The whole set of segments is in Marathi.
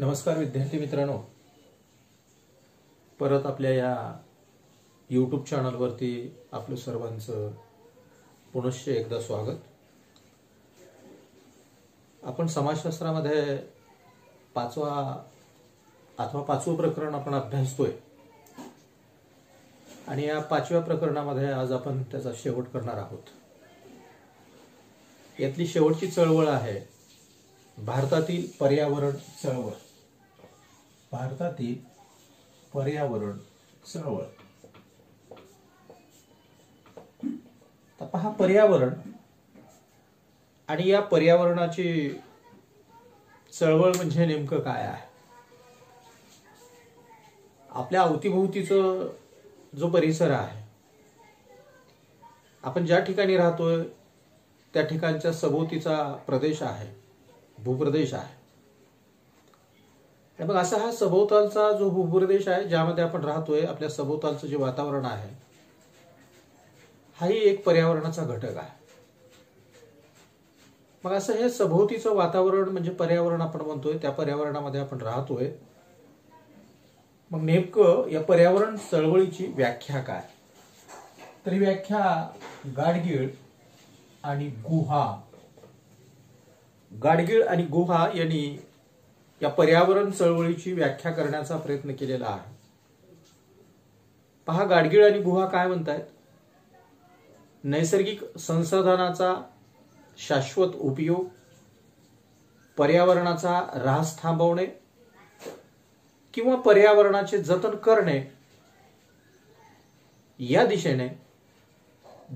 नमस्कार विद्यार्थी मित्रांनो, परत आपल्या या यूट्यूब चॅनलवरती आपलं सर्वांचं पुनश्च एकदा स्वागत। आपण समाजशास्त्रामध्ये पाचवं प्रकरण आपण अभ्यासतोय आणि या 5व्या प्रकरणामध्ये आज आपण त्याचा शेवट करणार आहोत। यातली शेवटची चळवळ आहे भारतातील पर्यावरण चळवळ। भारतातील पर्यावरण चळवळ। तर पहा, पर्यावरण आणि या पर्यावरणाची चळवळ म्हणजे नेमकं काय आहे। आपल्या अवतीभोवतीचा जो परिसर आहे, आपण ज्या ठिकाणी राहतोय त्या ठिकाणच्या सभोवतीचा प्रदेश आहे, भूप्रदेश आहे। मग असा हा सभोवतालचा जो भूप्रदेश आहे ज्यामध्ये आपण राहतोय, आपल्या सभोवतालचं जे वातावरण आहे, हाही एक पर्यावरणाचा घटक आहे। मग असं हे सभोवतीचं वातावरण म्हणजे पर्यावरण आपण म्हणतोय, त्या पर्यावरणामध्ये आपण राहतोय। मग नेमकं या पर्यावरण चळवळीची व्याख्या काय? तर ही व्याख्या गाडगीळ आणि गुहा यांनी या पर्यावरण चळवळीची व्याख्या करण्याचा प्रयत्न केलेला आहे। पहा, गाडगीळ आणि गुहा काय म्हणतायत? नैसर्गिक संसाधनाचा शाश्वत उपयोग, पर्यावरणाचा ऱ्हास थांबवणे किंवा पर्यावरणाचे जतन करणे या दिशेने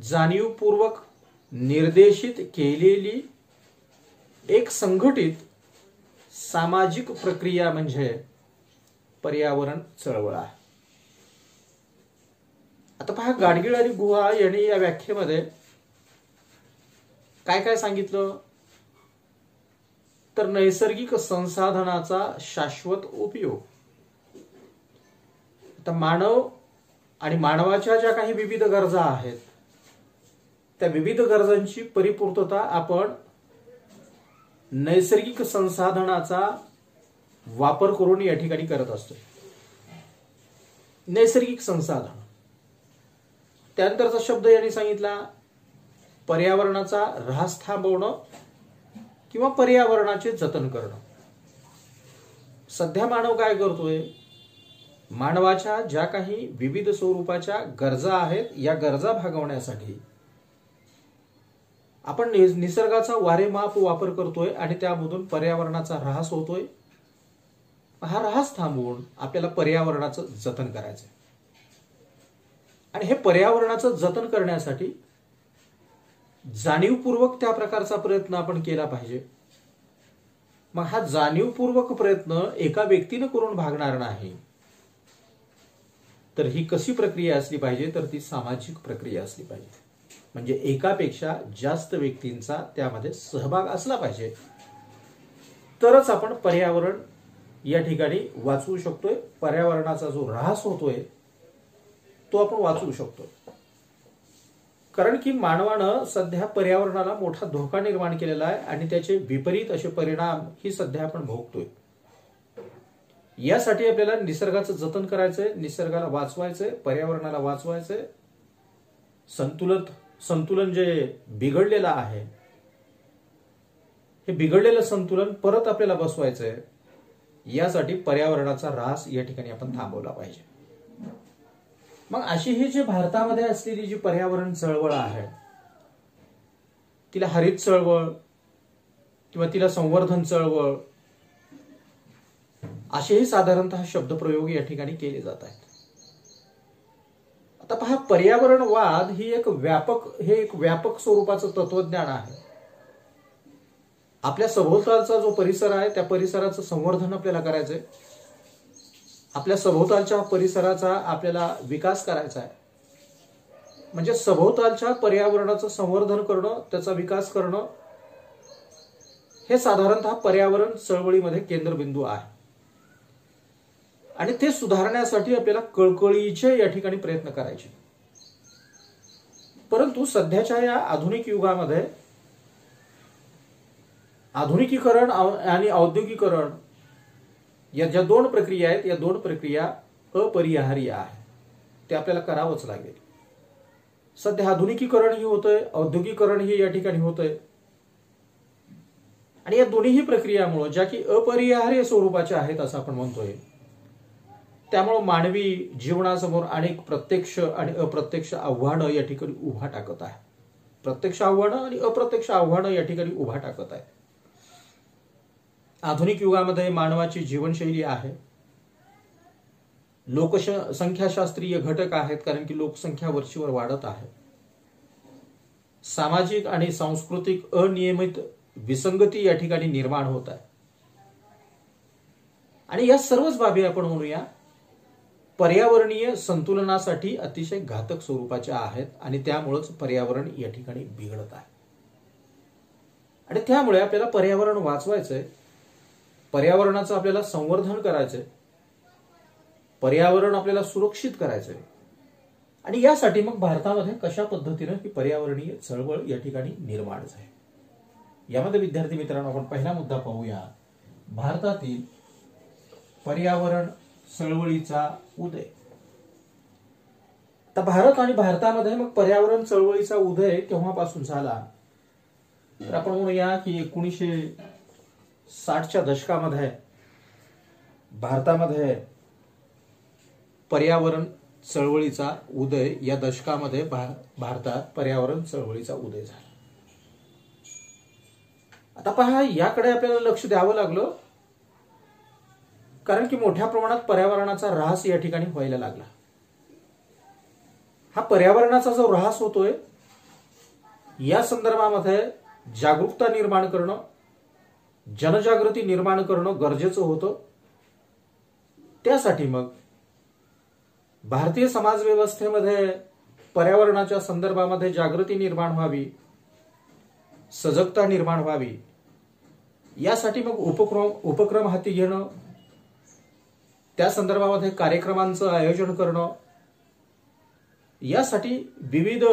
जाणीवपूर्वक निर्देशित केलेली एक संघटित सामाजिक प्रक्रिया म्हणजे पर्यावरण चळवळ आहे। आता पहा, गाडगीळ आणि गुहा यांनी या व्याख्येमध्ये काय काय सांगितलं? तर नैसर्गिक संसाधनाचा शाश्वत उपयोग। आता मानव आणि मानवाच्या ज्या काही विविध गरजा आहेत, त्या विविध गरजांची परिपूर्तता आपण नैसर्गिक संसाधनाचा वापर करून या ठिकाणी करत असतो। नैसर्गिक संसाधन, त्यानंतरचा शब्द यांनी सांगितला पर्यावरणाचा ऱ्हास थांबवणं किंवा पर्यावरणाचे जतन करणं। सध्या मानव काय करतोय? मानवाच्या ज्या काही विविध स्वरूपाच्या गरजा आहेत, या गरजा भागवण्यासाठी आपण निसर्गाचा वारेमाप वापर करतोय आणि त्यामधून पर्यावरणाचा ऱ्हास होतोय। हा ऱ्हास थांबवून आपल्याला पर्यावरणाचं जतन करायचंय आणि हे पर्यावरणाचं जतन करण्यासाठी जाणीवपूर्वक त्या प्रकारचा प्रयत्न आपण केला पाहिजे। मग हा जाणीवपूर्वक प्रयत्न एका व्यक्तीने करून भागणार नाही, तर ही कशी प्रक्रिया असली पाहिजे? तर ती सामाजिक प्रक्रिया असली पाहिजे। म्हणजे एकापेक्षा जास्त व्यक्तींचा त्यामध्ये सहभाग असला पाहिजे, तरच आपण पर्यावरण या ठिकाणी वाचवू शकतोय। पर्यावरणाचा जो ऱ्हास होतोय तो आपण वाचवू शकतो। कारण की मानवानं सध्या पर्यावरणाला मोठा धोका निर्माण केलेला आहे आणि त्याचे विपरीत असे परिणाम ही सध्या आपण भोगतोय। यासाठी आपल्याला निसर्गाचं जतन करायचंय, निसर्गाला वाचवायचंय, पर्यावरणाला वाचवायचंय। संतुलन जे बिघडलेलं आहे, हे बिघडलेलं संतुलन परत आपल्याला बसवायचंय। यासाठी पर्यावरणाचा ऱ्हास या ठिकाणी आपण थांबवला पाहिजे। मग अशी ही जी भारतामध्ये असलेली जी पर्यावरण चळवळ आहे, तिला हरित चळवळ किंवा तिला संवर्धन चळवळ असेही साधारणतः शब्दप्रयोग या ठिकाणी केले जात आहेत। आता पहा, पर्यावरणवाद ही एक व्यापक स्वरूपाचं तत्वज्ञान आहे। आपल्या सभोवतालचा जो परिसर आहे, त्या परिसराचं संवर्धन आपल्याला करायचंय। आपल्या सभोवतालच्या परिसराचा आपल्याला विकास करायचा आहे। म्हणजे सभोवतालच्या पर्यावरणाचं संवर्धन करणं, त्याचा विकास करणं, हे साधारणतः पर्यावरण चळवळीमध्ये केंद्रबिंदू आहे आणि ते सुधारण्यासाठी आपल्याला कळकळीचे या ठिकाणी प्रयत्न करायचे। परंतु सध्याच्या या आधुनिक युगामध्ये आधुनिकीकरण आणि औद्योगिकीकरण या ज्या दोन प्रक्रिया आहेत, या दोन प्रक्रिया अपरिहार्य आहे, ते आपल्याला करावंच लागेल. सध्या आधुनिकीकरणही होतंय, औद्योगिकीकरणही या ठिकाणी होतंय. आणि या दोन्ही प्रक्रियामुळे, ज्या की अपरिहार्य स्वरूपाच्या आहेत असं आपण म्हणतोय, त्यामुळे मानवी जीवनासमोर अनेक प्रत्यक्ष आणि अप्रत्यक्ष आव्हानं या ठिकाणी उभा टाकत आहे. प्रत्यक्ष आव्हानं आणि अप्रत्यक्ष आव्हानं या ठिकाणी उभा टाकत आहे. आधुनिक युगामध्ये मानवाची जीवनशैली आहे, लोकसंख्याशास्त्रीय घटक आहेत, कारण की लोकसंख्या वर्षीवर वाढत आहे. सामाजिक आणि सांस्कृतिक अनियमित विसंगती या ठिकाणी निर्माण होत आहे. आणि या सर्वच बाबी आपण म्हणूया पर्यावरणीय संतुलनासाठी अतिशय घातक स्वरूपाच्या आहेत आणि त्यामुळेच पर्यावरण या ठिकाणी बिघडत आहे. आणि त्यामुळे आपल्याला पर्यावरण वाचवायचंय, पर्यावरणाचं आपल्याला संवर्धन करायचंय, पर्यावरण आपल्याला सुरक्षित करायचंय. आणि यासाठी मग भारतामध्ये कशा पद्धतीनं ही पर्यावरणीय चळवळ या ठिकाणी निर्माण झाली. यामध्ये विद्यार्थी मित्रांनो आपण पहिला मुद्दा पाहूया, भारतातील पर्यावरण चळवळीचा उदय. तर भारत आणि भारतामध्ये मग पर्यावरण चळवळीचा उदय केव्हापासून झाला, तर आपण म्हणूया की 1960च्या दशकामध्ये भारतामध्ये पर्यावरण चळवळीचा उदय, या दशकामध्ये भारतात पर्यावरण चळवळीचा उदय झाला. आता पहा, याकडे आपल्याला लक्ष द्यावं लागलं, कारण की मोठ्या प्रमाणात पर्यावरणाचा ऱ्हास या ठिकाणी व्हायला लागला. हा पर्यावरणाचा जो ऱ्हास होतोय, या संदर्भामध्ये जागरूकता निर्माण करणं, जनजागृती निर्माण करणं गरजेचं होतं. त्यासाठी मग भारतीय समाज व्यवस्थेमध्ये पर्यावरणाच्या संदर्भामध्ये जागृती निर्माण व्हावी, सजगता निर्माण व्हावी, यासाठी मग उपक्रम हाती घेणं, त्या संदर्भामध्ये कार्यक्रमांचं आयोजन करणं, यासाठी विविध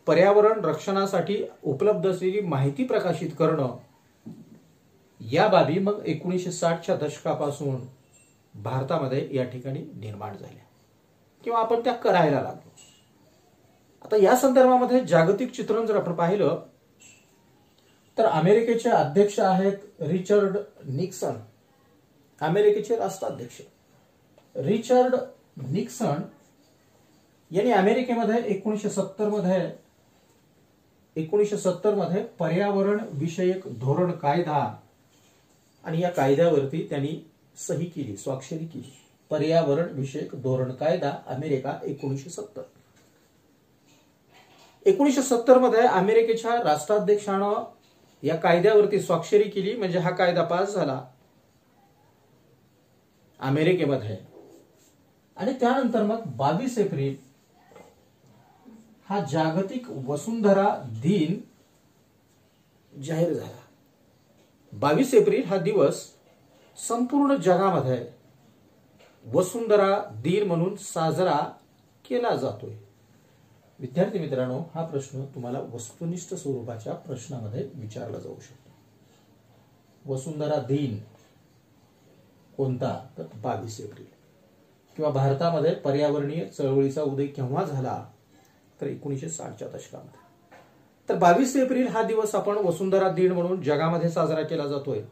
पर्यावरण रक्षणासाठी उपलब्ध असलेली माहिती प्रकाशित करणं, या बाबी मग 1960च्या दशकापासून भारतामध्ये या ठिकाणी निर्माण झाल्या किंवा आपण त्या करायला लागलो. आता या संदर्भामध्ये जागतिक चित्रण जर आपण पाहिलं तर अमेरिकेचे अध्यक्ष आहेत रिचर्ड निक्सन, अमेरिकेचे राष्ट्राध्यक्ष रिचर्ड निक्सन यांनी अमेरिकेमध्ये 1970 मध्ये पर्यावरण विषयक धोरण कायदा, आणि या कायद्यावरती त्यांनी सही केली, स्वाक्षरी केली. पर्यावरण विषयक धोरण कायदा अमेरिका 1970 मध्ये अमेरिकेच्या राष्ट्राध्यक्षानं या कायद्यावरती स्वाक्षरी केली. म्हणजे हा कायदा पास झाला अमेरिकेमध्ये. आणि त्यानंतर मग 22 एप्रिल हा जागतिक वसुंधरा दिन जाहीर झाला. 22 एप्रिल हा दिवस संपूर्ण जगामध्ये वसुंधरा दिन म्हणून साजरा केला जातोय. विद्यार्थी मित्रांनो, हा प्रश्न तुम्हाला वस्तुनिष्ठ स्वरूपाच्या प्रश्नामध्ये विचारला जाऊ शकतो. वसुंधरा दिन कोणता, तर 22 एप्रिल. किंवा भारतामध्ये पर्यावरणीय चळवळीचा उदय केव्हा झाला, तर 1960च्या दशकामध्ये. तर 22 एप्रिल हा दिवस आपण वसुंधरा दिन म्हणून जगामध्ये साजरा केला जातोय.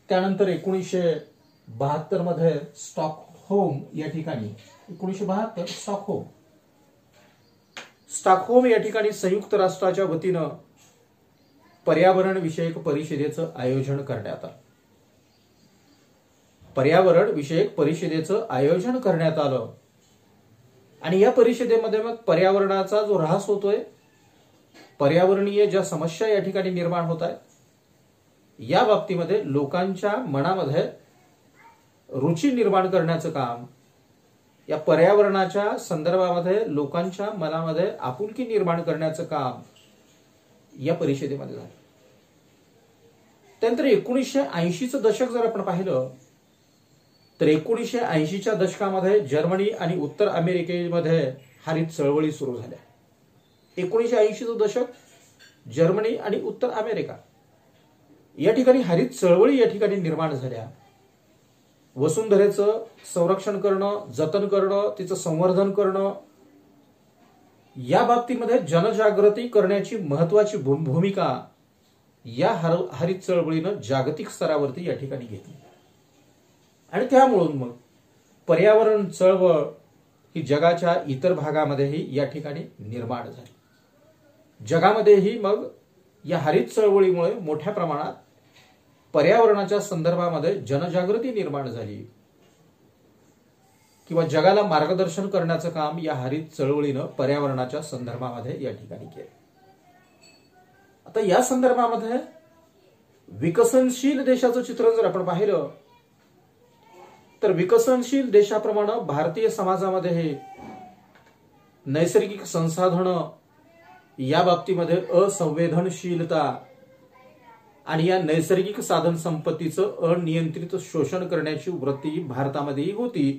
त्यानंतर 1972 मध्ये स्टॉकहोम या ठिकाणी 1972 स्टॉकहोम या ठिकाणी संयुक्त राष्ट्राच्या वतीनं पर्यावरण विषयक परिषदेचं आयोजन करण्यात आलं. पर्यावरण विषयक परिषदेचं आयोजन करण्यात आलं. आणि या परिषदेमध्ये मग पर्यावरणाचा जो ऱ्हास होतोय, पर्यावरणीय ज्या समस्या या ठिकाणी निर्माण होत आहेत, या बाबतीमध्ये लोकांच्या मनामध्ये रुची निर्माण करण्याचं काम, या पर्यावरणाच्या संदर्भामध्ये लोकांच्या मनामध्ये आपुलकी निर्माण करण्याचं काम या परिषदेमध्ये झालं. त्यानंतर 1980चं दशक जर आपण पाहिलं तर 1980च्या दशकामध्ये जर्मनी आणि उत्तर अमेरिकेमध्ये हरित चळवळी सुरू झाल्या. 1980चं दशक जर्मनी आणि उत्तर अमेरिका या ठिकाणी हरित चळवळी या ठिकाणी निर्माण झाल्या. वसुंधरेचं संरक्षण करणं, जतन करणं, तिचं संवर्धन करणं, या बाबतीमध्ये जनजागृती करण्याची महत्वाची भूमिका या हरित चळवळीनं जागतिक स्तरावरती या ठिकाणी घेतली. आणि त्यामुळे मग पर्यावरण चळवळ ही जगाच्या इतर भागामध्येही या ठिकाणी निर्माण झाली. जगामध्येही मग या हरित चळवळीमुळे मोठ्या प्रमाणात पर्यावरणाच्या संदर्भामध्ये जनजागृती निर्माण झाली किंवा जगाला मार्गदर्शन करण्याचं काम या हरित चळवळीनं पर्यावरणाच्या संदर्भामध्ये या ठिकाणी केलं. आता या संदर्भामध्ये विकसनशील देशाचं चित्र जर आपण पाहिलं तर विकसनशील देशाप्रमाणे भारतीय समाजामध्ये हे नैसर्गिक संसाधनं या बाबतीमध्ये असंवेदनशीलता आणि या नैसर्गिक साधन संपत्तीचं अनियंत्रित शोषण करण्याची वृत्ती भारतामध्येही होती.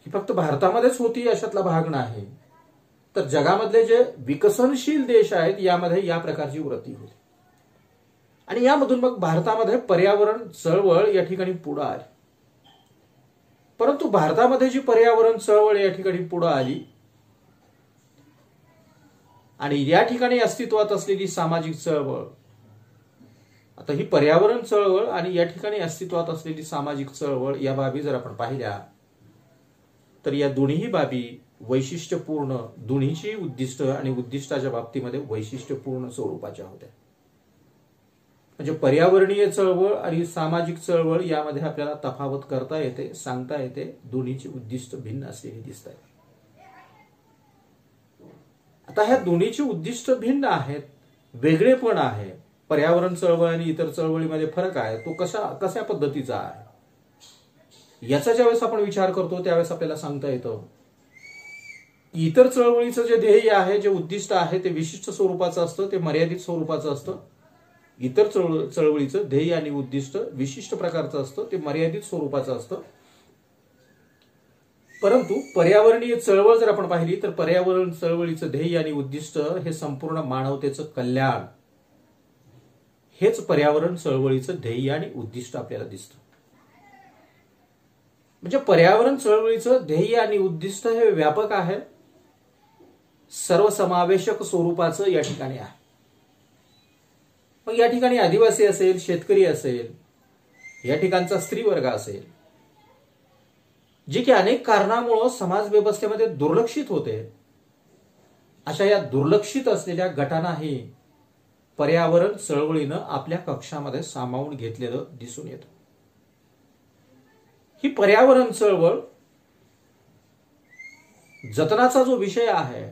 ही फक्त भारतामध्येच होती अशातला भाग नाही, तर जगामधले जे विकसनशील देश आहेत यामध्ये या प्रकारची वृत्ती होती. आणि यामधून मग भारतामध्ये पर्यावरण चळवळ या ठिकाणी पुढे आली. परंतु भारतामध्ये जी पर्यावरण चळवळ या ठिकाणी पुढे आली आणि या ठिकाणी अस्तित्वात असलेली सामाजिक चळवळ, आता ही पर्यावरण चळवळ आणि या ठिकाणी अस्तित्वात असलेली सामाजिक चळवळ या बाबी जर आपण पाहिल्या तर या दोन्ही बाबी वैशिष्ट्यपूर्ण, दोन्हीची उद्दिष्ट आणि उद्दिष्टाच्या बाबतीमध्ये वैशिष्ट्यपूर्ण स्वरूपाच्या होत्या. म्हणजे पर्यावरणीय चळवळ आणि सामाजिक चळवळ यामध्ये आपल्याला तफावत करता येते, सांगता येते. दोन्हीची उद्दिष्ट भिन्न असलेली दिसत आहेत. आता ह्या दोन्हीची उद्दिष्ट भिन्न आहेत, वेगळेपण आहे. पर्यावरण चळवळ आणि इतर चळवळीमध्ये फरक आहे. तो कशा पद्धतीचा आहे याचा ज्यावेळेस आपण विचार करतो त्यावेळेस आपल्याला सांगता येतं इतर चळवळीचं जे ध्येय आहे, जे उद्दिष्ट आहे ते विशिष्ट स्वरूपाचं असतं, ते मर्यादित स्वरूपाचं असतं. इतर चळवळीचं ध्येय आणि उद्दिष्ट विशिष्ट प्रकारचं असतं, ते मर्यादित स्वरूपाचं असतं. परंतु पर्यावरणीय चळवळ जर आपण पाहिली तर पर्यावरण चळवळीचं ध्येय आणि उद्दिष्ट हे संपूर्ण मानवतेचं कल्याण, हेच पर्यावरण चळवळीचं ध्येय आणि उद्दिष्ट आपल्याला दिसतं. म्हणजे पर्यावरण चळवळीचं ध्येय आणि उद्दिष्ट हे व्यापक आहे, सर्वसमावेशक स्वरूपाचं या ठिकाणी आहे. मग या ठिकाणी आदिवासी असेल, शेतकरी असेल, या ठिकाणचा स्त्रीवर्ग असेल, जे की अनेक कारणामुळे समाज व्यवस्थेमध्ये दुर्लक्षित होते, अशा या दुर्लक्षित असलेल्या गटांनाही पर्यावरण चळवळीनं आपल्या कक्षामध्ये सामावून घेतलेलं दिसून येतं. ही पर्यावरण चळवळ जतनाचा जो विषय आहे,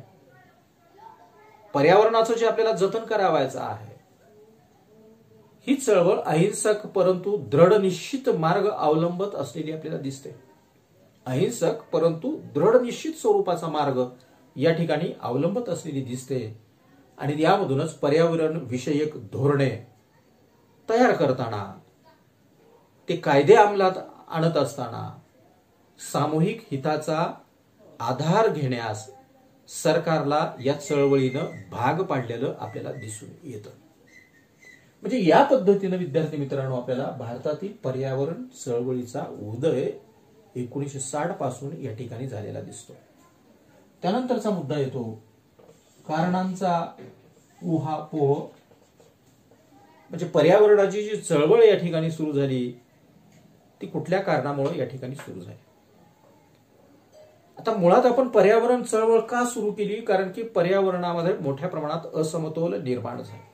पर्यावरणाचं जे आपल्याला जतन करावायचं आहे, ही चळवळ अहिंसक परंतु दृढ निश्चित मार्ग अवलंबत असलेली आपल्याला दिसते. अहिंसक परंतु दृढ निश्चित स्वरूपाचा मार्ग या ठिकाणी अवलंबत असलेली दिसते. आणि यामधूनच पर्यावरण विषयक धोरणे तयार करताना, ते कायदे अंमलात आणत असताना सामूहिक हिताचा आधार घेण्यास सरकारला या चळवळीनं भाग पाडलेलं आपल्याला दिसून येतं. म्हणजे या पद्धतीनं विद्यार्थी मित्रांनो आपल्याला भारतातील पर्यावरण चळवळीचा उदय 1960 पासून या ठिकाणी झालेला दिसतो. त्यानंतरचा मुद्दा येतो कारणांचा उहापोह. म्हणजे पर्यावरणाची जी चळवळ या ठिकाणी सुरू झाली ती कुठल्या कारणामुळे या ठिकाणी सुरू झाली. आता मुळात आपण पर्यावरण चळवळ का सुरू केली, कारण की पर्यावरणामध्ये मोठ्या प्रमाणात असमतोल निर्माण झाला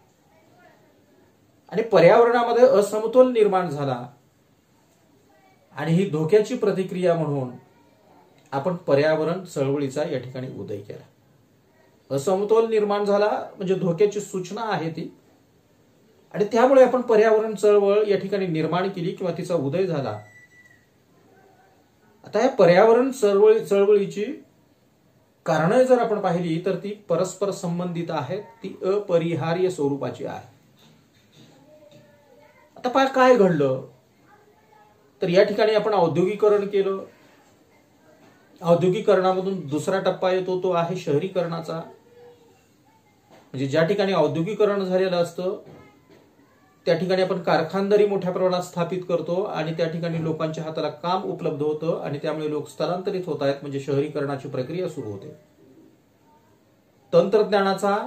आणि पर्यावरणामध्ये असमतोल निर्माण झाला आणि ही धोक्याची प्रतिक्रिया म्हणून आपण पर्यावरण चळवळीचा या ठिकाणी उदय केला. असमतोल निर्माण झाला म्हणजे धोक्याची सूचना आहे ती, आणि त्यामुळे आपण पर्यावरण चळवळ या ठिकाणी निर्माण केली किंवा तिचा उदय झाला. आता या पर्यावरण चळवळीची कारणं जर आपण पाहिली तर ती परस्पर संबंधित आहेत, ती अपरिहार्य स्वरूपाची आहे. आता काय घडलं तर या ठिकाणी आपण औद्योगिकरण केलं. औद्योगिकरणामधून दुसरा टप्पा येतो तो आहे शहरीकरणाचा. म्हणजे ज्या ठिकाणी औद्योगिकरण झालेलं असतं त्या ठिकाणी आपण कारखानदारी मोठ्या प्रमाणात स्थापित करतो आणि त्या ठिकाणी लोकांच्या हाताला काम उपलब्ध होतं आणि त्यामुळे लोक स्थलांतरित होत आहेत, म्हणजे शहरीकरणाची प्रक्रिया सुरू होते. तंत्रज्ञानाचा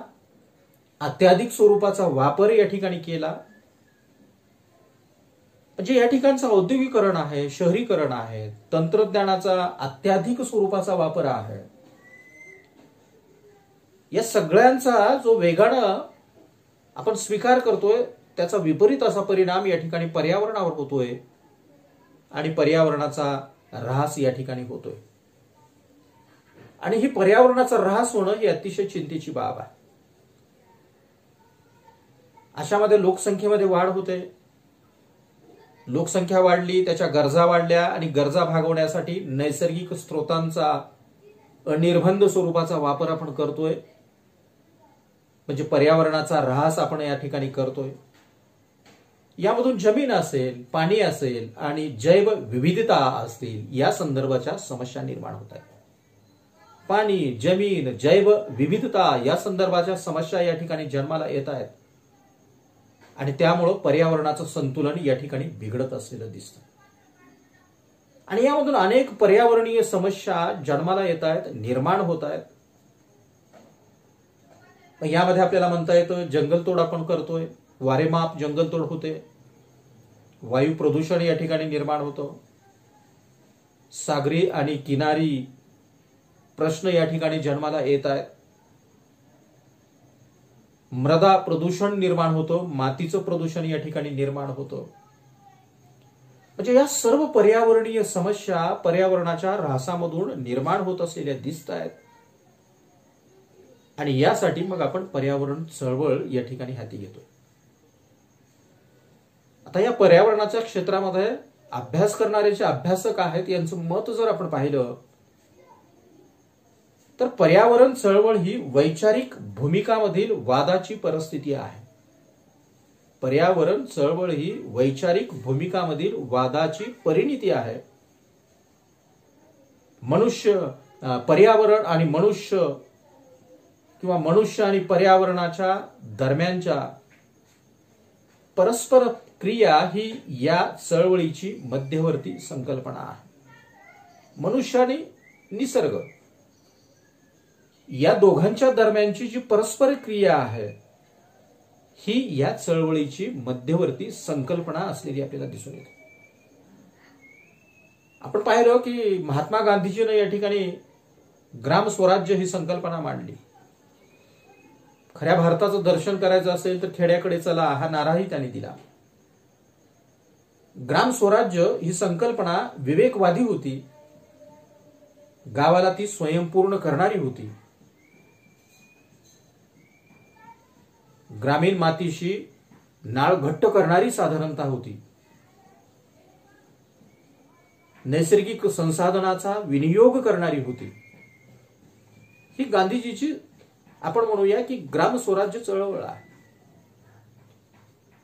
अत्याधिक स्वरूपाचा वापर या ठिकाणी केला, म्हणजे या ठिकाणचं औद्योगिकरण आहे, शहरीकरण आहे, तंत्रज्ञानाचा अत्याधिक स्वरूपाचा वापर आहे. या सगळ्यांचा जो वेगानं आपण स्वीकार करतोय त्याचा विपरीत असा परिणाम या ठिकाणी पर्यावरणावर होतोय आणि पर्यावरणाचा ऱ्हास या ठिकाणी होतोय. आणि ही पर्यावरणाचा ऱ्हास होणं ही अतिशय चिंतेची बाब आहे. अशामध्ये लोकसंख्येमध्ये वाढ होते. लोकसंख्या वाढली, त्याच्या गरजा वाढल्या आणि गरजा भागवण्यासाठी नैसर्गिक स्रोतांचा अनिर्बंध स्वरूपाचा वापर आपण करतोय, म्हणजे पर्यावरणाचा ऱ्हास आपण या ठिकाणी करतोय. यामधून जमीन असेल, पाणी असेल आणि जैव विविधता असतील या संदर्भाच्या समस्या निर्माण होत आहेत. पाणी, जमीन, जैव विविधता या संदर्भाच्या समस्या या ठिकाणी जन्माला येत आहेत आणि त्यामुळं पर्यावरणाचं संतुलन या ठिकाणी बिघडत असलेलं दिसतं. आणि यामधून अनेक पर्यावरणीय समस्या जन्माला येत आहेत, निर्माण होत आहेत. यामध्ये आपल्याला म्हणता येतं जंगलतोड आपण करतोय, वारेमाप जंगलतोड होते, वायू प्रदूषण या ठिकाणी निर्माण होतं, सागरी आणि किनारी प्रश्न या ठिकाणी जन्माला येत आहेत, मृदा प्रदूषण निर्माण होतं, मातीचं प्रदूषण या ठिकाणी निर्माण होतं. म्हणजे या सर्व पर्यावरणीय समस्या पर्यावरणाच्या ऱ्हासामधून निर्माण होत असलेल्या दिसत आहेत. आणि यासाठी मग आपण पर्यावरण चळवळ या ठिकाणी हाती घेतो. आता या पर्यावरणाच्या क्षेत्रामध्ये अभ्यास करणारे जे अभ्यासक आहेत यांचं मत जर आपण पाहिलं तर पर्यावरण चळवळ ही वैचारिक भूमिकामधील वादाची परिस्थिती आहे. पर्यावरण चळवळ ही वैचारिक भूमिकामधील वादाची परिणिती आहे. पर्यावरण आणि मनुष्य किंवा मनुष्य आणि पर्यावरणाच्या दरम्यानच्या परस्पर क्रिया ही या चळवळीची मध्यवर्ती संकल्पना आहे. मनुष्य आणि निसर्ग या दोघांच्या दरम्यानची जी परस्पर क्रिया आहे ही या चळवळीची मध्यवर्ती संकल्पना असलेली आपल्याला दिसून येते. आपण पाहिलं की महात्मा गांधीजीने या ठिकाणी ग्राम स्वराज्य ही संकल्पना मांडली. खऱ्या भारताचं दर्शन करायचं असेल तर खेड्याकडे चला हा नाराही त्यांनी दिला. ग्राम स्वराज्य ही संकल्पना विवेकवादी होती, गावाला ती स्वयंपूर्ण करणारी होती. ग्रामीण मातीशी नाळ घट्ट करणारी साधारणता होती. नैसर्गिक संसाधनाचा विनियोग करणारी होती. ही गांधीजीची आपण म्हणूया की ग्राम स्वराज्य चळवळ आहे.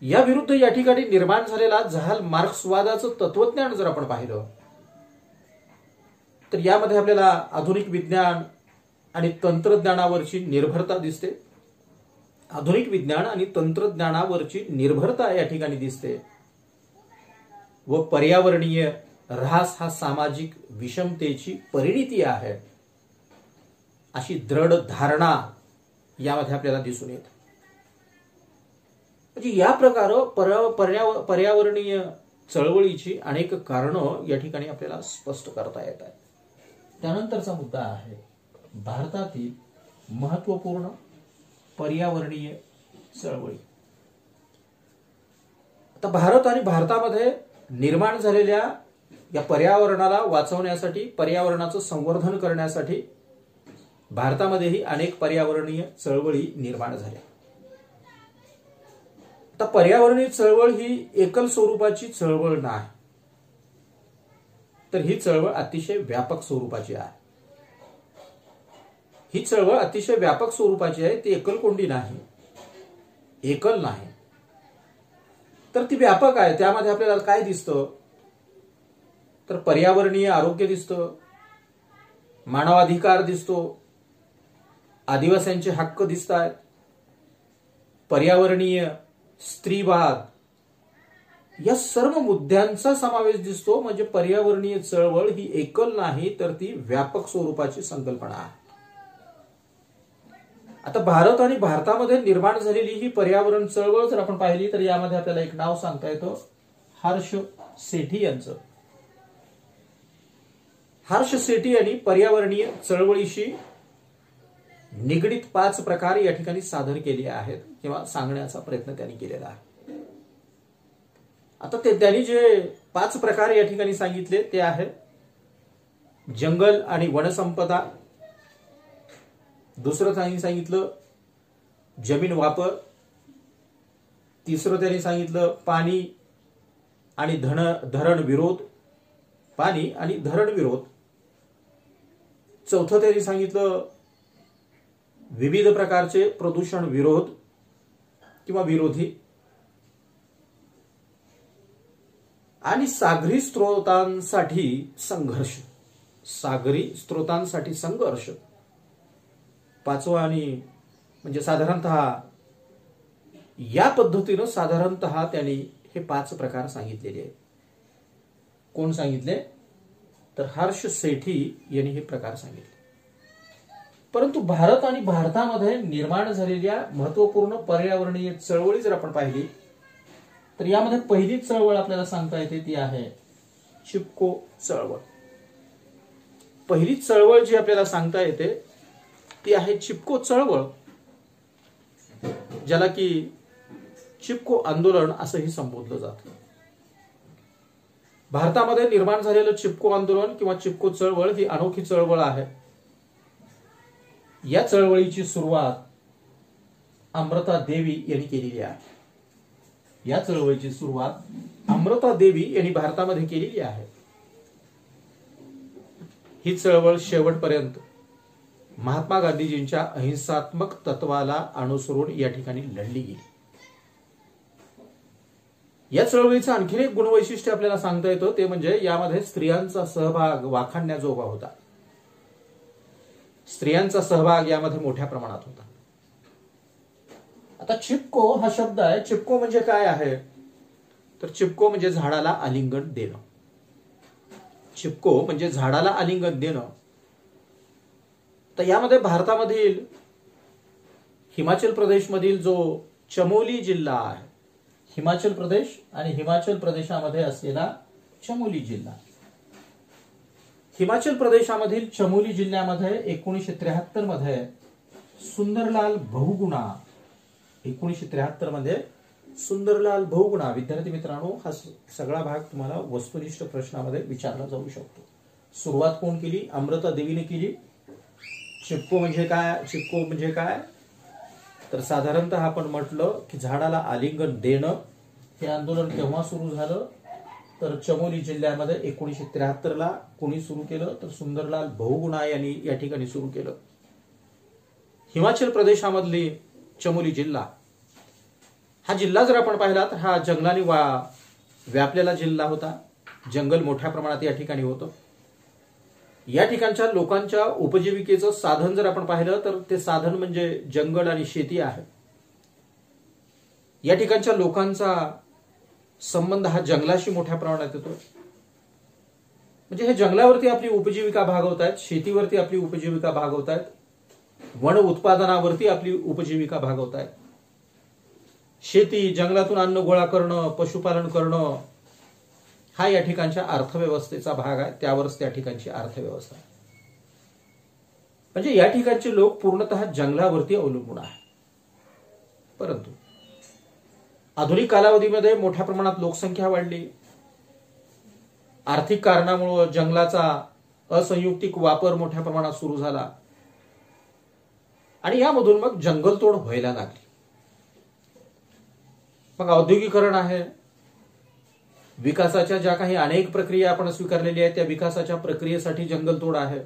या विरुद्ध या ठिकाणी निर्माण झालेला जहाल मार्क्सवादाचं तत्वज्ञान जर आपण पाहिलं तर यामध्ये आपल्याला आधुनिक विज्ञान आणि तंत्रज्ञानावरची निर्भरता दिसते. आधुनिक विज्ञान आणि तंत्रज्ञानावरची निर्भरता या ठिकाणी दिसते व पर्यावरणीय ऱ्हास हा सामाजिक विषमतेची परिणिती आहे अशी दृढ धारणा यामध्ये आपल्याला दिसून येते. म्हणजे या प्रकारे पर्यावरणीय चळवळीची अनेक कारणं या ठिकाणी आपल्याला स्पष्ट करता येत आहेत. त्यानंतरचा मुद्दा आहे भारतातील महत्वपूर्ण पर्यावरणीय चळवळी. आता भारत आणि भारतामध्ये निर्माण झालेल्या या पर्यावरणाला वाचवण्यासाठी, पर्यावरणाचं संवर्धन करण्यासाठी भारतामध्येही अनेक पर्यावरणीय चळवळी निर्माण झाल्या. आता पर्यावरणीय चळवळ ही एकल स्वरूपाची चळवळ नाही, तर ही चळवळ अतिशय व्यापक स्वरूपाची आहे. ही चळवळ अतिशय व्यापक स्वरूपाची आहे. ती एकलकोंडी नाही, एकल नाही, तर ती व्यापक आहे. त्यामध्ये आपल्याला काय दिसतं तर पर्यावरणीय आरोग्य दिसतं, मानवाधिकार दिसतो, आदिवासींचे हक्क दिसत आहेत, पर्यावरणीय स्त्रीवाद, या सर्व मुद्द्यांचा समावेश दिसतो. म्हणजे पर्यावरणीय चळवळ ही एकल नाही तर ती व्यापक स्वरूपाची संकल्पना आहे. आता भारत आणि भारतामध्ये निर्माण झालेली ही पर्यावरण चळवळ जर आपण पाहिली तर यामध्ये आपल्याला एक नाव सांगता येतं, हर्ष सेठी यांचं. हर्ष सेठी यांनी पर्यावरणीय चळवळीशी निगडित 5 प्रकार या ठिकाणी सादर केले आहेत किंवा सांगण्याचा प्रयत्न त्यांनी केलेला आहे. आता त्यांनी जे 5 प्रकार या ठिकाणी सांगितले ते आहे जंगल आणि वनसंपदा, दुसरं त्यांनी सांगितलं जमीन वापर, तिसरं त्यांनी सांगितलं पाणी आणि धरण विरोध, पाणी आणि धरण विरोध, चौथं त्यांनी सांगितलं विविध प्रकारचे प्रदूषण विरोध किंवा विरोधी, आणि सागरी स्त्रोतांसाठी संघर्ष. सागरी स्त्रोतांसाठी संघर्ष पाचवा. आणि म्हणजे साधारणतः या पद्धतीनं साधारणतः त्यांनी हे 5 प्रकार सांगितलेले आहेत. कोण सांगितले तर हर्ष सेठी यांनी हे प्रकार सांगितले. परंतु भारत आणि भारतामध्ये निर्माण झालेल्या महत्वपूर्ण पर्यावरणीय चळवळी जर आपण पाहिली तर यामध्ये पहिली चळवळ आपल्याला सांगता येते ती आहे चिपको चळवळ. पहिली चळवळ जी आपल्याला सांगता येते ती आहे चिपको चळवळ, ज्याला की चिपको आंदोलन असंही संबोधलं जातं. भारतामध्ये निर्माण झालेलं चिपको आंदोलन किंवा चिपको चळवळ ही अनोखी चळवळ आहे. या चळवळीची सुरुवात अमृता देवी यांनी केलेली आहे. या चळवळीची सुरुवात अमृता देवी यांनी भारतामध्ये केलेली आहे. ही चळवळ शेवटपर्यंत महात्मा गांधीजींच्या अहिंसात्मक तत्वाला अनुसरून या ठिकाणी लढली गेली. या चळवळीचं आणखीन एक गुणवैशिष्ट्य आपल्याला सांगता येतं ते म्हणजे यामध्ये स्त्रियांचा सहभाग वाखाणण्याजोगा होता. स्त्रियांचा सहभाग यामध्ये मोठ्या प्रमाणात होता. आता चिपको हा शब्द आहे. चिपको म्हणजे काय आहे तर चिपको म्हणजे झाडाला आलिंगन देणं. चिपको म्हणजे झाडाला आलिंगन देणं. तर यामध्ये भारतामधील हिमाचल प्रदेशमधील जो चमोली जिल्हा आहे, हिमाचल प्रदेश आणि हिमाचल प्रदेशामध्ये असलेला चमोली जिल्हा, हिमाचल प्रदेशामधील चमोली जिल्ह्यामध्ये 1973 मध्ये सुंदरलाल बहुगुणा, 1973 मध्ये सुंदरलाल बहुगुणा. विद्यार्थी मित्रांनो, हा सगळा भाग तुम्हाला वस्तुनिष्ठ प्रश्नामध्ये विचारला जाऊ शकतो. सुरुवात कोण केली? अमृता देवीने केली. चिपको म्हणजे काय? चिपको म्हणजे काय तर साधारणतः आपण म्हटलं की झाडाला आलिंगन देणं. हे आंदोलन केव्हा सुरू झालं तर चमोली जिल्ह्यामध्ये 1973 ला. कोणी सुरू केलं तर सुंदरलाल बहुगुणा यांनी या ठिकाणी सुरू केलं. हिमाचल प्रदेशामधली चमोली जिल्हा, हा जिल्हा जर आपण पाहिला तर हा जंगलाने व्यापलेला जिल्हा होता. जंगल मोठ्या प्रमाणात या ठिकाणी होतं. या ठिकाणच्या लोकांच्या उपजीविकेचं साधन जर आपण पाहिलं तर ते साधन म्हणजे जंगल आणि शेती आहे. या ठिकाणच्या लोकांचा संबंध हा जंगलाशी मोठ्या प्रमाणात येतो. म्हणजे हे जंगलावरती आपली उपजीविका भागवतायत, शेतीवरती आपली उपजीविका भागवतायत, वन उत्पादनावरती आपली उपजीविका भागवतायत. शेती, जंगलातून अन्न गोळा करणं, पशुपालन करणं हा या ठिकाणच्या अर्थव्यवस्थेचा भाग आहे. त्यावरच त्या ठिकाणची अर्थव्यवस्था आहे. म्हणजे या ठिकाणचे लोक पूर्णतः जंगलावरती अवलंबून आहे. परंतु आधुनिक कालावधीमध्ये मोठ्या प्रमाणात लोकसंख्या वाढली. आर्थिक कारणामुळे जंगलाचा असंयुक्तिक वापर मोठ्या प्रमाणात सुरू झाला आणि यामधून मग जंगलतोड व्हायला लागली. मग औद्योगिकरण आहे. विकासाच्या ज्या काही अनेक प्रक्रिया आपण स्वीकारलेल्या आहेत त्या विकासाच्या प्रक्रियेसाठी जंगलतोड आहे.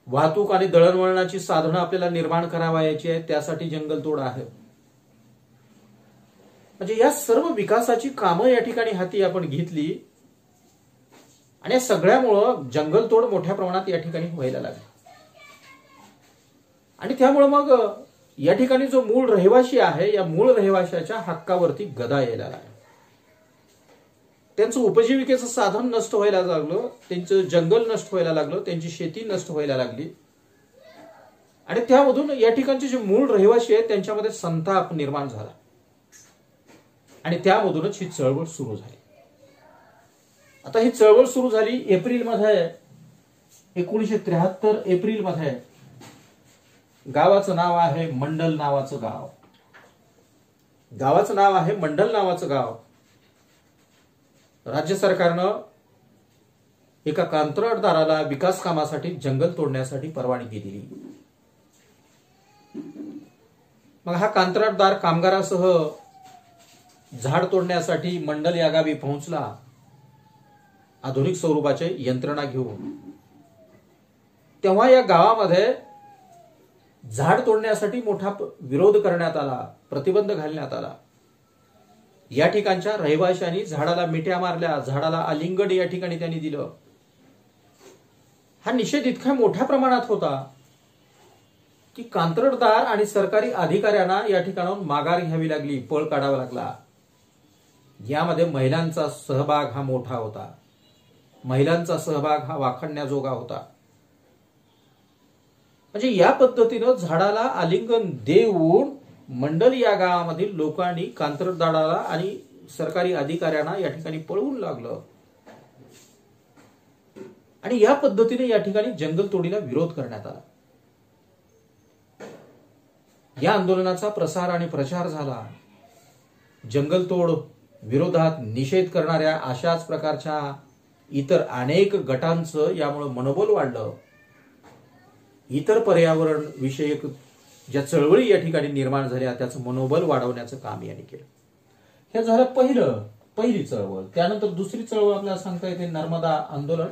वाहतूक आणि दळणवळणाची साधनं आपल्याला निर्माण करावायची आहे, त्यासाठी जंगलतोड आहे. म्हणजे या सर्व विकासाची कामं या ठिकाणी हाती आपण घेतली आणि या सगळ्यामुळं जंगलतोड मोठ्या प्रमाणात या ठिकाणी व्हायला लागली. आणि त्यामुळे मग या ठिकाणी जो मूळ रहिवासी आहे या मूळ रहिवाशाच्या हक्कावरती गदा यायला लागला. त्यांचं उपजीविकेचं साधन नष्ट व्हायला लागलं, त्यांचं जंगल नष्ट व्हायला लागलं, त्यांची शेती नष्ट व्हायला लागली आणि त्यामधून या ठिकाणचे जे मूळ रहिवासी आहेत त्यांच्यामध्ये संताप निर्माण झाला आणि त्यामधूनच ही चळवळ सुरू झाली. आता ही चळवळ सुरू झाली एप्रिलमध्ये, 1973 एप्रिलमध्ये. गावाचं नाव आहे मंडल नावाचं गाव. गावाचं नाव आहे मंडल नावाचं गाव. राज्य सरकारनं एका कंत्राटदाराला विकास कामासाठी जंगल तोडण्यासाठी परवानगी दिली. मग हा कंत्राटदार कामगारासह झाड तोडण्यासाठी मंडल या गावी पोहोचला, आधुनिक स्वरूपाचे यंत्रणा घेऊन. तेव्हा या गावामध्ये झाड तोडण्यासाठी मोठा विरोध करण्यात आला, प्रतिबंध घालण्यात आला. या ठिकाणच्या रहिवाशांनी झाडाला मिठ्या मारल्या, झाडाला आलिंगन या ठिकाणी त्यांनी दिलं. हा निषेध इतका मोठ्या प्रमाणात होता की कंत्राटदार आणि सरकारी अधिकाऱ्यांना या ठिकाणाहून माघार घ्यावी लागली, पळ काढावा लागला. यामध्ये महिलांचा सहभाग हा मोठा होता. महिलांचा सहभाग हा वाखाणण्याजोगा होता. म्हणजे या पद्धतीनं झाडाला आलिंगन देऊन मंडल या गावामधील लोकांनी कंत्राटदाराला आणि सरकारी अधिकाऱ्यांना या ठिकाणी पळवून लागलं आणि या पद्धतीने या ठिकाणी जंगलतोडीला विरोध करण्यात आला. या आंदोलनाचा प्रसार आणि प्रचार झाला. जंगलतोड विरोधात निषेध करणाऱ्या अशाच प्रकारच्या इतर अनेक गटांचं यामुळे मनोबल वाढलं. इतर पर्यावरण विषयक ज्या चळवळी या ठिकाणी निर्माण झाल्या त्याचं मनोबल वाढवण्याचं काम यांनी केलं. हे झालं पहिली चळवळ. त्यानंतर दुसरी चळवळ आपल्याला सांगता येते नर्मदा आंदोलन.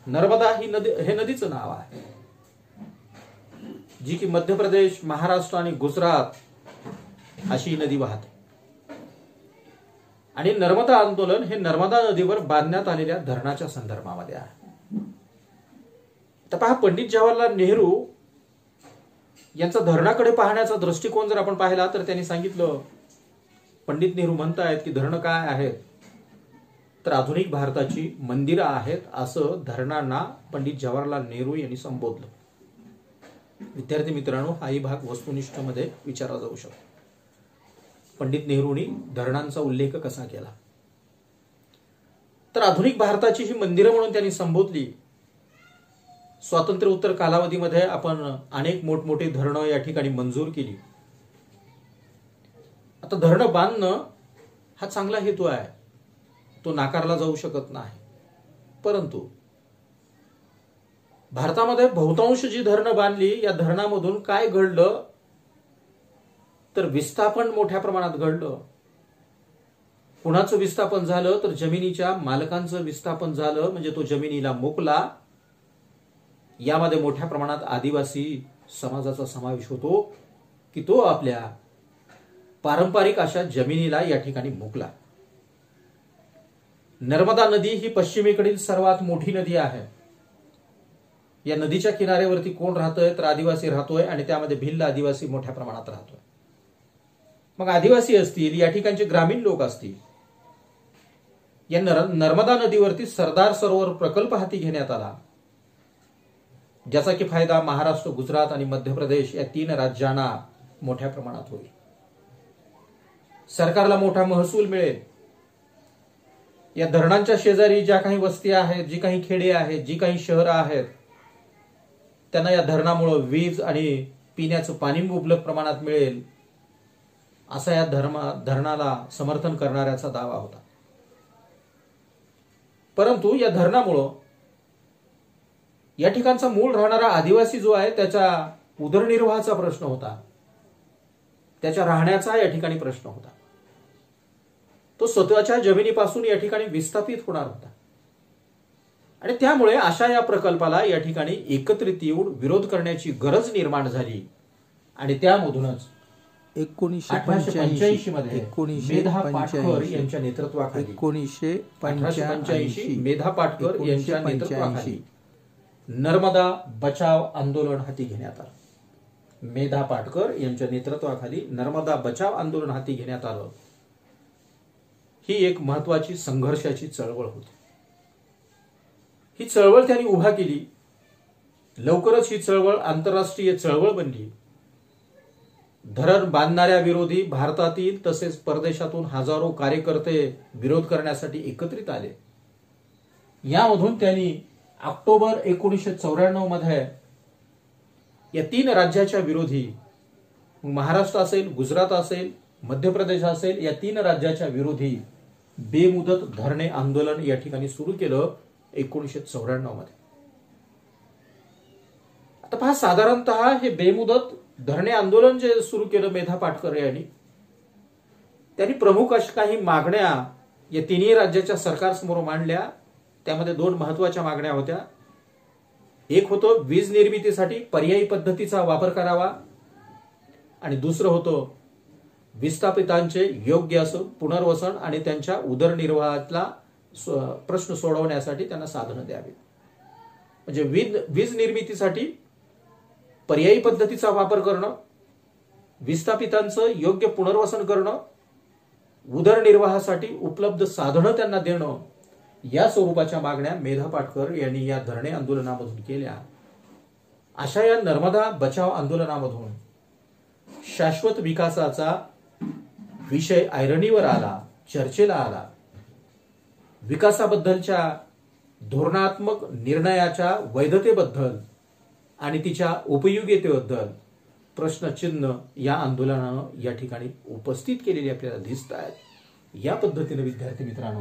नर्मदा ही नदी, हे नदीचं नाव आहे जी की मध्य प्रदेश, महाराष्ट्र आणि गुजरात अशी नदी वाहते. आणि नर्मदा आंदोलन हे नर्मदा नदीवर बांधण्यात आलेल्या धरणाच्या संदर्भामध्ये आहे. तर पहा, पंडित जवाहरलाल नेहरू यांचा धरणाकडे पाहण्याचा दृष्टिकोन जर आपण पाहिला तर त्यांनी सांगितलं, पंडित नेहरू म्हणतायत की धरणं काय आहेत तर आधुनिक भारताची मंदिरं आहेत, असं धरणांना पंडित जवाहरलाल नेहरू यांनी संबोधलं. विद्यार्थी मित्रांनो, हाही भाग वस्तुनिष्ठ मध्ये विचारला जाऊ शकतो. पंडित नेहरूंनी धरणांचा उल्लेख कसा केला तर आधुनिक भारताची ही मंदिरं म्हणून त्यांनी संबोधली. स्वातंत्र्योत्तर कालावधीमध्ये आपण अनेक मोठमोठी धरणं या ठिकाणी मंजूर केली. आता धरणं बांधणं हा चांगला हेतू आहे, तो नाकारला जाऊ शकत नाही. परंतु भारतामध्ये बहुतांश जी धरणं बांधली, या धरणामधून काय घडलं तर विस्थापन मोठ्या प्रमाणात घडलं. कुणाचं विस्थापन झालं तर जमिनीच्या मालकांचं विस्थापन झालं, म्हणजे तो जमिनीला मुकला. यामध्ये मोठ्या प्रमाणात आदिवासी समाजाचा समावेश होतो की तो आपल्या पारंपरिक अशा जमिनीला या ठिकाणी मुकला. नर्मदा नदी ही पश्चिमेकडील सर्वात मोठी नदी आहे. या नदीच्या किनाऱ्यावरती कोण राहतोय तर आदिवासी राहतोय आणि त्यामध्ये भिल्ल आदिवासी मोठ्या प्रमाणात राहतोय. मग आदिवासी असतील, या ठिकाणचे ग्रामीण लोक असतील. या नर्मदा नदीवरती सरदार सरोवर प्रकल्प हाती घेण्यात आला, ज्याचा की फायदा महाराष्ट्र, गुजरात आणि मध्य प्रदेश या 3 राज्यांना मोठ्या प्रमाणात होईल. सरकारला मोठा महसूल मिळेल. या धरणांच्या शेजारी ज्या काही वस्ती आहेत, जी काही खेडे आहेत, जी काही शहरं आहेत, त्यांना या धरणामुळे वीज आणि पिण्याचं पाणी मुबलक प्रमाणात मिळेल, असा या धरणाला समर्थन करणाऱ्याचा दावा होता. परंतु या धरणामुळं या ठिकाणचा मूळ राहणारा आदिवासी जो आहे त्याच्या उदरनिर्वाहाचा प्रश्न होता, त्याच्या राहण्याचा या ठिकाणी प्रश्न होता. तो स्वतःच्या जमिनीपासून या ठिकाणी विस्थापित होणार होता आणि त्यामुळे अशा या प्रकल्पाला या ठिकाणी एकत्रित येऊन विरोध करण्याची गरज निर्माण झाली. आणि त्यामधूनच 1885 मध्ये मेधा पाटकर यांच्या नेतृत्वाखाली 1885 मेधा पाटकर यांच्या नेतृत्वाखाली नर्मदा बचाव आंदोलन हाती घेण्यात आलं. मेधा पाटकर यांच्या नेतृत्वाखाली नर्मदा बचाव आंदोलन हाती घेण्यात आलं. ही एक महत्वाची संघर्षाची चळवळ होती. ही चळवळ त्यांनी उभा केली. लवकरच ही चळवळ आंतरराष्ट्रीय चळवळ बनली. धरण बांधणाऱ्या विरोधी भारतातील तसेच परदेशातून हजारो कार्यकर्ते विरोध करण्यासाठी एकत्रित आले. यामधून त्यांनी ऑक्टोबर 1994 मध्ये या 3 राज्याच्या विरोधी, महाराष्ट्र असेल, गुजरात असेल, मध्य प्रदेश असेल, या 3 राज्याच्या विरोधी बेमुदत धरणे आंदोलन या ठिकाणी सुरू केलं 1994 मध्ये. आता पहा, साधारणतः हे बेमुदत धरणे आंदोलन जे सुरू केलं मेधा पाटकर यांनी, त्यांनी प्रमुख अशा काही मागण्या या 3 राज्याच्या सरकारसमोर मांडल्या. त्यामध्ये 2 महत्वाच्या मागण्या होत्या. एक होतं वीज निर्मितीसाठी पर्यायी पद्धतीचा वापर करावा, आणि दुसरं होतं विस्थापितांचे योग्य असं पुनर्वसन आणि त्यांच्या उदरनिर्वाहातला प्रश्न सोडवण्यासाठी त्यांना साधनं द्यावी. म्हणजे वीज निर्मितीसाठी पर्यायी पद्धतीचा वापर करणं, विस्थापितांचं योग्य पुनर्वसन करणं, उदरनिर्वाहासाठी उपलब्ध साधनं त्यांना देणं, या स्वरूपाच्या मागण्या मेधा पाटकर यांनी या धरणे आंदोलनामधून केल्या. अशा या नर्मदा बचाव आंदोलनामधून शाश्वत विकासाचा विषय ऐरणीवर आला, चर्चेला आला. विकासाबद्दलच्या धोरणात्मक निर्णयाच्या वैधतेबद्दल आणि तिच्या उपयोगितेबद्दल प्रश्नचिन्ह या आंदोलनानं या ठिकाणी उपस्थित केलेले आपल्याला दिसत आहेत. या पद्धतीने विद्यार्थी मित्रांनो,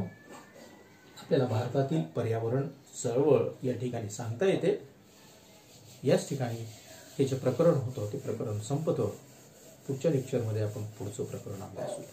आपल्याला भारतातील पर्यावरण चळवळ या ठिकाणी सांगता येते. याच ठिकाणी हे जे प्रकरण होतं ते प्रकरण संपतं. पुढच्या लेक्चरमध्ये आपण पुढचं प्रकरण अभ्यासूया.